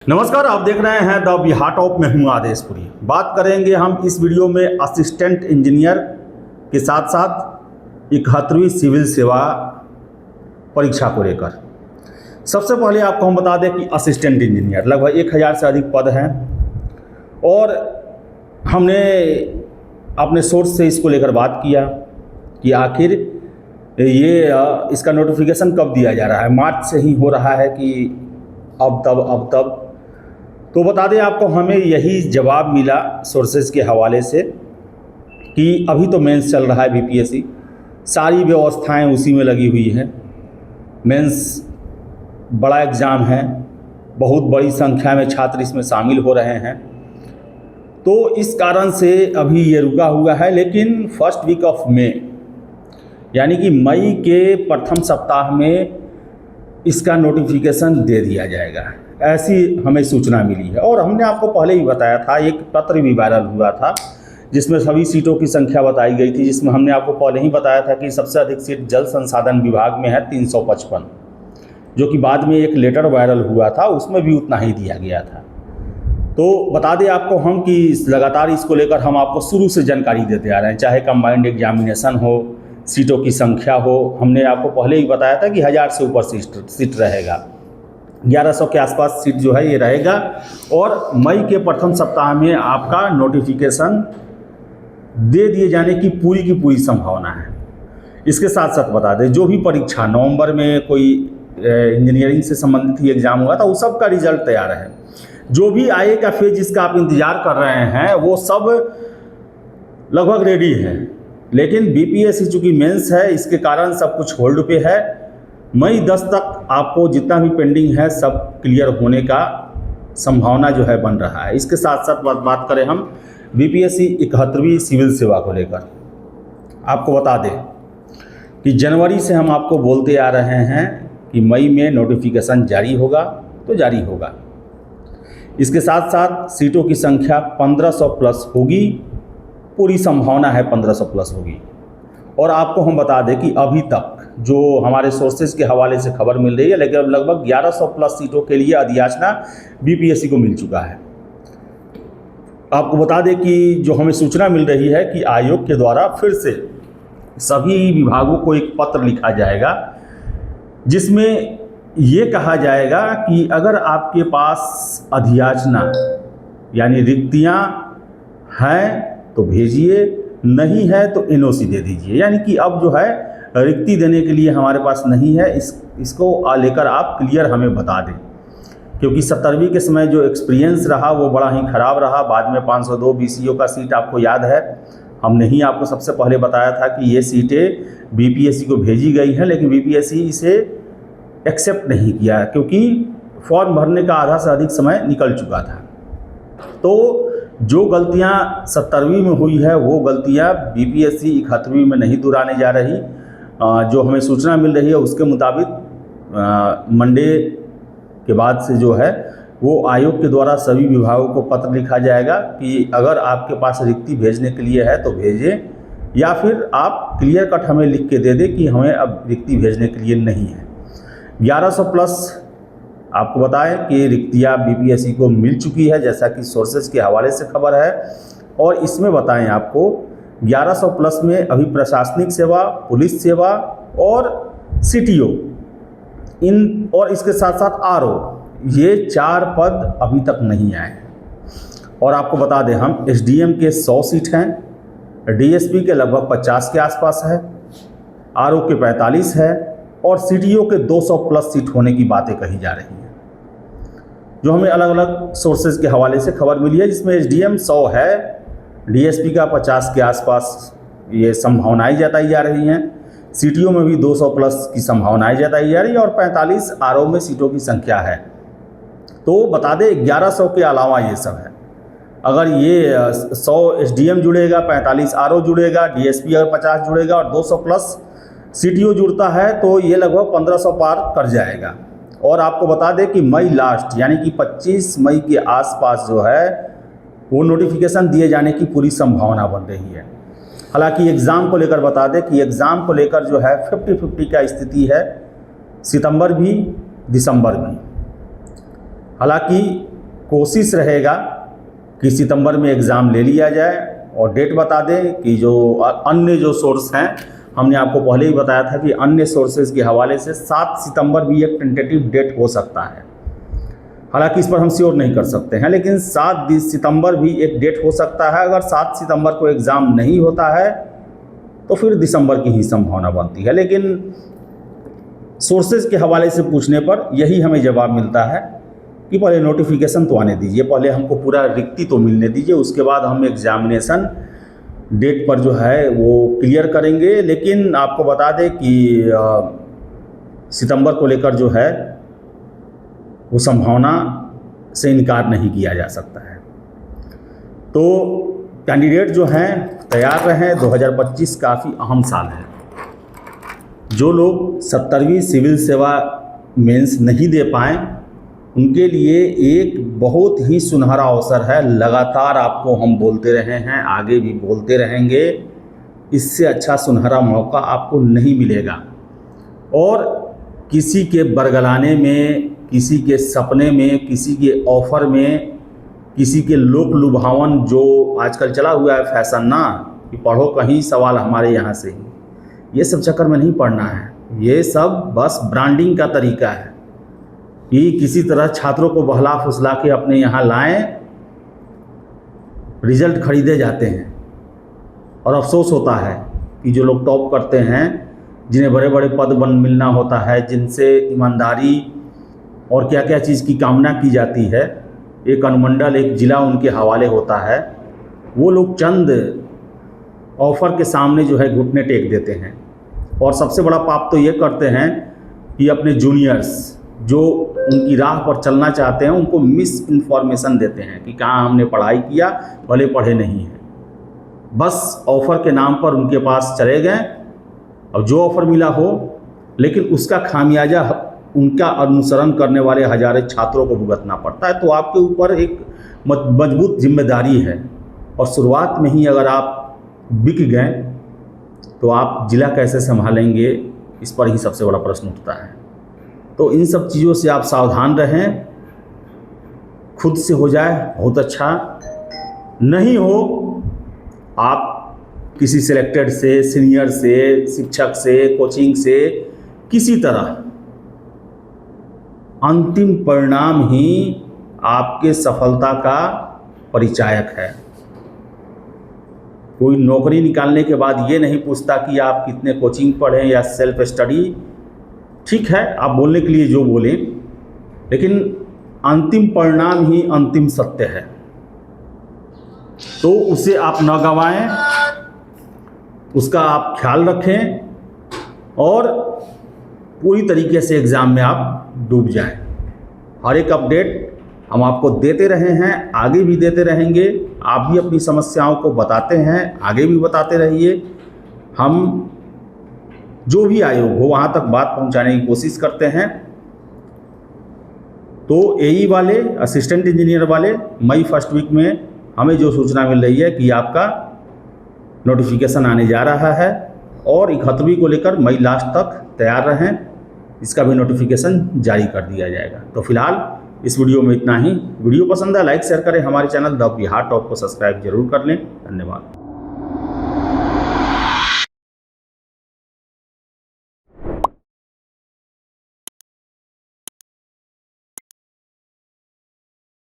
नमस्कार, आप देख रहे हैं द बिहार टॉप में हूँ आदेशपुरी। बात करेंगे हम इस वीडियो में असिस्टेंट इंजीनियर के साथ साथ 71वीं सिविल सेवा परीक्षा को लेकर। सबसे पहले आपको हम बता दें कि असिस्टेंट इंजीनियर लगभग 1000 से अधिक पद हैं और हमने अपने सोर्स से इसको लेकर बात किया कि आखिर ये इसका नोटिफिकेशन कब दिया जा रहा है। मार्च से ही हो रहा है कि अब तब तो बता दें आपको, हमें यही जवाब मिला सोर्सेज के हवाले से कि अभी तो मेंस चल रहा है बीपीएससी, सारी व्यवस्थाएं उसी में लगी हुई हैं। मेंस बड़ा एग्ज़ाम है, बहुत बड़ी संख्या में छात्र इसमें शामिल हो रहे हैं, तो इस कारण से अभी ये रुका हुआ है। लेकिन फर्स्ट वीक ऑफ मई यानी कि मई के प्रथम सप्ताह में इसका नोटिफिकेशन दे दिया जाएगा, ऐसी हमें सूचना मिली है। और हमने आपको पहले ही बताया था, एक पत्र भी वायरल हुआ था जिसमें सभी सीटों की संख्या बताई गई थी, जिसमें हमने आपको पहले ही बताया था कि सबसे अधिक सीट जल संसाधन विभाग में है 355, जो कि बाद में एक लेटर वायरल हुआ था, उसमें भी उतना ही दिया गया था। तो बता दें आपको हम कि लगातार इसको लेकर हम आपको शुरू से जानकारी देते आ रहे हैं, चाहे कंबाइंड एग्जामिनेशन हो, सीटों की संख्या हो। हमने आपको पहले ही बताया था कि 1000 से ऊपर सीट रहेगा, 1100 के आसपास सीट जो है ये रहेगा और मई के प्रथम सप्ताह में आपका नोटिफिकेशन दे दिए जाने की पूरी संभावना है। इसके साथ साथ बता दें, जो भी परीक्षा नवंबर में कोई इंजीनियरिंग से संबंधित ही एग्ज़ाम हुआ था, वो सब का रिजल्ट तैयार है। जो भी आएगा फेज जिसका आप इंतज़ार कर रहे हैं वो सब लगभग रेडी है। लेकिन बीपीएससी चूँकि मेंस है, इसके कारण सब कुछ होल्ड पे है। मई 10 तक आपको जितना भी पेंडिंग है सब क्लियर होने का संभावना जो है बन रहा है। इसके साथ साथ बात करें हम बीपीएससी 71वीं सिविल सेवा को लेकर, आपको बता दें कि जनवरी से हम आपको बोलते आ रहे हैं कि मई में नोटिफिकेशन जारी होगा तो जारी होगा। इसके साथ साथ सीटों की संख्या 1500 प्लस होगी, पूरी संभावना है 1500 प्लस होगी। और आपको हम बता दें कि अभी तक जो हमारे सोर्सेज के हवाले से खबर मिल रही है, लेकिन अब लगभग 1100 प्लस सीटों के लिए अधियाचना बीपीएससी को मिल चुका है। आपको बता दें कि जो हमें सूचना मिल रही है कि आयोग के द्वारा फिर से सभी विभागों को एक पत्र लिखा जाएगा, जिसमें ये कहा जाएगा कि अगर आपके पास अधियाचना यानी रिक्तियाँ हैं तो भेजिए, नहीं है तो एनओसी दे दीजिए। यानी कि अब जो है रिक्ति देने के लिए हमारे पास नहीं है, इसको लेकर आप क्लियर हमें बता दें, क्योंकि 70वीं के समय जो एक्सपीरियंस रहा वो बड़ा ही ख़राब रहा। बाद में 502 बीसीओ का सीट आपको याद है, हमने ही आपको सबसे पहले बताया था कि ये सीटें बीपीएससी को भेजी गई हैं, लेकिन बीपीएससी इसे एक्सेप्ट नहीं किया क्योंकि फॉर्म भरने का आधा से अधिक समय निकल चुका था। तो जो गलतियां 70वीं में हुई है वो गलतियां बीपीएससी 71वीं में नहीं दोहराने जा रही। जो हमें सूचना मिल रही है उसके मुताबिक मंडे के बाद से जो है वो आयोग के द्वारा सभी विभागों को पत्र लिखा जाएगा कि अगर आपके पास रिक्ति भेजने के लिए है तो भेजें, या फिर आप क्लियर कट हमें लिख के दे दें कि हमें अब रिक्ति भेजने के लिए नहीं है। 1100 प्लस आपको बताएं कि रिक्तियाँ बीपीएससी को मिल चुकी है, जैसा कि सोर्सेज के हवाले से खबर है। और इसमें बताएं आपको 1100 प्लस में अभी प्रशासनिक सेवा, पुलिस सेवा और सीटीओ इन, और इसके साथ साथ आरओ, ये 4 पद अभी तक नहीं आए हैं। और आपको बता दें हम एसडीएम के 100 सीट हैं, डीएसपी के लगभग 50 के आसपास है, आरओ के 45 है और सीटीओ के 200 प्लस सीट होने की बातें कही जा रही हैं, जो हमें अलग अलग सोर्सेज के हवाले से खबर मिली है, जिसमें एसडीएम 100 है, डीएसपी का 50 के आसपास ये संभावनाएं जताई जा रही हैं, सीटीओ में भी 200 प्लस की संभावनाएं जताई जा रही है और 45 आरओ में सीटों की संख्या है। तो बता दें 1100 के अलावा ये सब है। अगर ये 100 एसडीएम जुड़ेगा, 45 आरओ जुड़ेगा, डीएसपी अगर 50 जुड़ेगा और 200 प्लस सीटीओ जुड़ता है तो ये लगभग 1500 पार कर जाएगा। और आपको बता दें कि मई लास्ट यानी कि 25 मई के आसपास जो है वो नोटिफिकेशन दिए जाने की पूरी संभावना बन रही है। हालांकि एग्ज़ाम को लेकर बता दें कि एग्ज़ाम को लेकर जो है 50-50 का स्थिति है, सितंबर भी दिसंबर भी। हालांकि कोशिश रहेगा कि सितंबर में एग्ज़ाम ले लिया जाए। और डेट बता दें कि जो अन्य जो सोर्स हैं, हमने आपको पहले ही बताया था कि अन्य सोर्सेज के हवाले से 7 सितंबर भी एक टेंटेटिव डेट हो सकता है। हालांकि इस पर हम श्योर नहीं कर सकते हैं, लेकिन 7 सितंबर भी एक डेट हो सकता है। अगर 7 सितंबर को एग्ज़ाम नहीं होता है तो फिर दिसंबर की ही संभावना बनती है। लेकिन सोर्सेज के हवाले से पूछने पर यही हमें जवाब मिलता है कि पहले नोटिफिकेशन तो आने दीजिए, पहले हमको पूरा रिक्ति तो मिलने दीजिए, उसके बाद हम एग्जामिनेशन डेट पर जो है वो क्लियर करेंगे। लेकिन आपको बता दें कि सितंबर को लेकर जो है वो संभावना से इनकार नहीं किया जा सकता है। तो कैंडिडेट जो हैं तैयार रहें, 2025 काफ़ी अहम साल है। जो लोग 70वीं सिविल सेवा मेंस नहीं दे पाएँ उनके लिए एक बहुत ही सुनहरा अवसर है। लगातार आपको हम बोलते रहे हैं, आगे भी बोलते रहेंगे, इससे अच्छा सुनहरा मौका आपको नहीं मिलेगा। और किसी के बरगलाने में, किसी के सपने में, किसी के ऑफ़र में, किसी के लोक लुभावन जो आजकल चला हुआ है फैशन ना, कि पढ़ो कहीं सवाल हमारे यहाँ से ही, ये सब चक्कर में नहीं पढ़ना है। ये सब बस ब्रांडिंग का तरीका है कि किसी तरह छात्रों को बहला फुसला के अपने यहाँ लाएं, रिजल्ट खरीदे जाते हैं। और अफसोस होता है कि जो लोग टॉप करते हैं, जिन्हें बड़े बड़े पद बन मिलना होता है, जिनसे ईमानदारी और क्या क्या चीज़ की कामना की जाती है, एक अनुमंडल, एक ज़िला उनके हवाले होता है, वो लोग चंद ऑफ़र के सामने जो है घुटने टेक देते हैं। और सबसे बड़ा पाप तो ये करते हैं कि अपने जूनियर्स जो उनकी राह पर चलना चाहते हैं उनको मिस इन्फॉर्मेशन देते हैं कि कहाँ हमने पढ़ाई किया, भले पढ़े नहीं हैं, बस ऑफ़र के नाम पर उनके पास चले गए। अब जो ऑफ़र मिला हो, लेकिन उसका खामियाजा उनका अनुसरण करने वाले हजारों छात्रों को भुगतना पड़ता है। तो आपके ऊपर एक मजबूत जिम्मेदारी है। और शुरुआत में ही अगर आप बिक गए तो आप ज़िला कैसे संभालेंगे, इस पर ही सबसे बड़ा प्रश्न उठता है। तो इन सब चीज़ों से आप सावधान रहें। खुद से हो जाए बहुत अच्छा, नहीं हो आप किसी सिलेक्टेड से, सीनियर से, शिक्षक से, कोचिंग से, किसी तरह अंतिम परिणाम ही आपके सफलता का परिचायक है। कोई नौकरी निकालने के बाद ये नहीं पूछता कि आप कितने कोचिंग पढ़ें या सेल्फ स्टडी। ठीक है, आप बोलने के लिए जो बोलें, लेकिन अंतिम परिणाम ही अंतिम सत्य है। तो उसे आप न गंवाएं, उसका आप ख्याल रखें और पूरी तरीके से एग्ज़ाम में आप डूब जाएं। हर एक अपडेट हम आपको देते रहे हैं, आगे भी देते रहेंगे। आप भी अपनी समस्याओं को बताते हैं, आगे भी बताते रहिए। हम जो भी आयोग हो वहाँ तक बात पहुँचाने की कोशिश करते हैं। तो एई वाले, असिस्टेंट इंजीनियर वाले, मई फर्स्ट वीक में हमें जो सूचना मिल रही है कि आपका नोटिफिकेशन आने जा रहा है और 71वीं को लेकर मई लास्ट तक तैयार रहें, इसका भी नोटिफिकेशन जारी कर दिया जाएगा। तो फिलहाल इस वीडियो में इतना ही। वीडियो पसंद है लाइक शेयर करें, हमारे चैनल द बिहार टॉप को सब्सक्राइब जरूर कर लें। धन्यवाद।